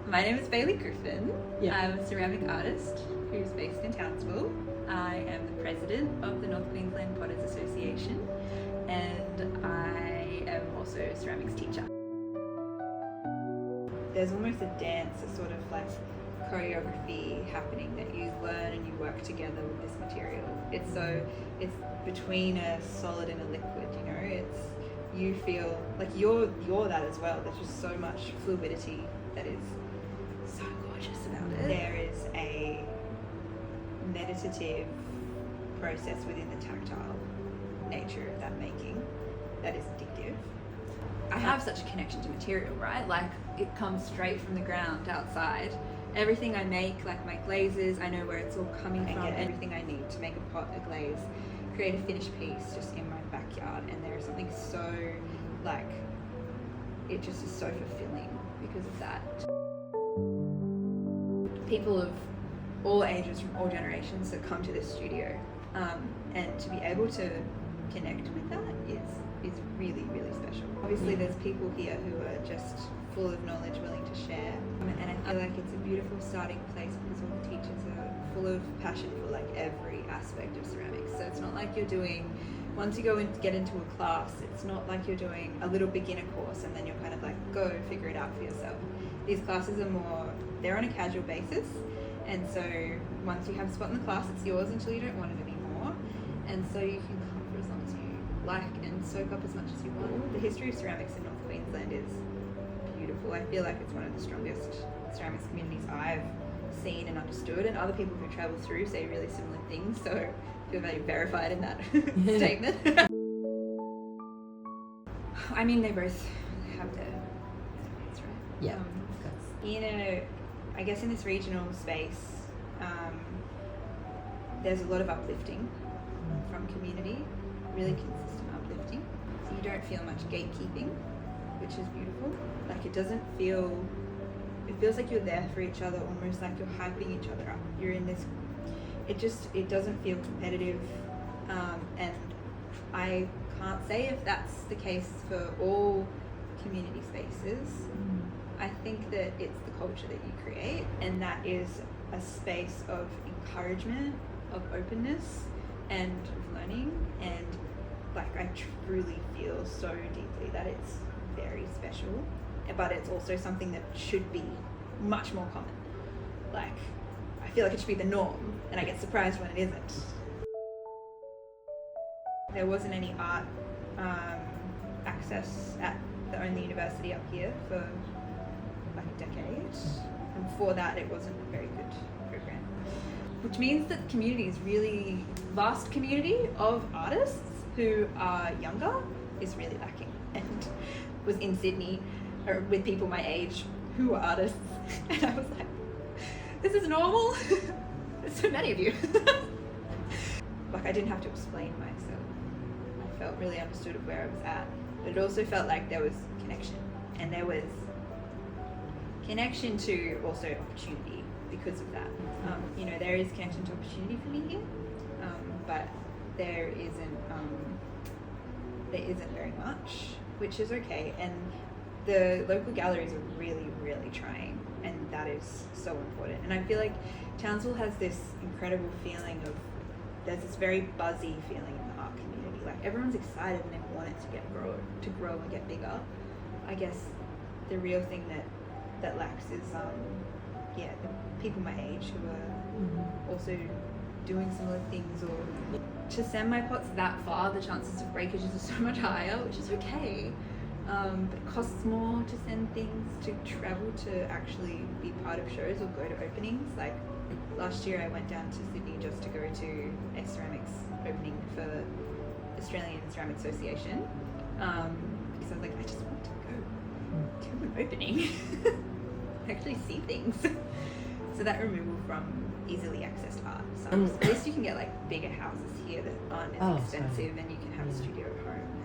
My name is Baylee Griffin. Yeah. I'm a ceramic artist who's based in Townsville. I am the president of the North Queensland Potters Association, and I am also a ceramics teacher. There's almost a dance, a sort of like choreography happening that you learn and you work together with this material. It's between a solid and a liquid, you know, you feel like you're that as well. There's just so much fluidity that is so gorgeous about it. There is a meditative process within the tactile nature of that making that is addictive. I have such a connection to material, right? Like it comes straight from the ground outside. Everything I make, like my glazes, I know where it's all coming from. I get everything I need to make a pot, a glaze, create a finished piece just in my backyard. And there is something so, like, it just is so fulfilling because of that. People of all ages, from all generations, that come to this studio, and to be able to connect with that is really, really special. Obviously there's people here who are just full of knowledge, willing to share, and I feel like it's a beautiful starting place because all the teachers are full of passion for like every aspect of ceramics. So it's not like you're doing, once you go and get into a class, it's not like you're doing a little beginner course and then you're kind of like, go figure it out for yourself. These classes are more, they're on a casual basis, and so once you have a spot in the class, it's yours until you don't want it anymore, and so you can come for as long as you like and soak up as much as you want. The history of ceramics in North Queensland is beautiful. I feel like it's one of the strongest ceramics communities I've seen and understood, and other people who travel through say really similar things, so I feel very verified in that statement. I mean, they both have their benefits, right? Yeah. I guess in this regional space, there's a lot of uplifting from community, really consistent uplifting. So you don't feel much gatekeeping, which is beautiful. Like it feels like you're there for each other, almost like you're hyping each other up. You're in this, it doesn't feel competitive, and I can't say if that's the case for all community spaces. I think that it's the culture that you create, and that is a space of encouragement, of openness, and of learning, and like I truly feel so deeply that it's very special, but it's also something that should be much more common. Like, I feel like it should be the norm, and I get surprised when it isn't. There wasn't any art access at the only university up here for like a decade, and before that it wasn't a very good program. Which means that the community is really vast community of artists who are younger is really lacking, and was in Sydney with people my age who were artists, and I was like, this is normal. There's so many of you. Like I didn't have to explain myself. I felt really understood of where I was at, but it also felt like there was connection, and there was connection to also opportunity because of that. There is connection to opportunity for me here, but there isn't very much, which is okay. And the local galleries are really, really trying, and that is so important. And I feel like Townsville has this incredible feeling of, there's this very buzzy feeling in the art community. Like everyone's excited and they want it to grow and get bigger. I guess the real thing that lacks is the people my age who are also doing similar things, or to send my pots that far, the chances of breakages are so much higher, which is okay. But it costs more to send things, to travel to actually be part of shows or go to openings. Like last year I went down to Sydney just to go to a ceramics opening for Australian Ceramic Association, because I was like, I just want to go to an opening, actually see things. So that removal from easily accessed art. So at least you can get like bigger houses here that aren't as expensive, and you can have a studio at home.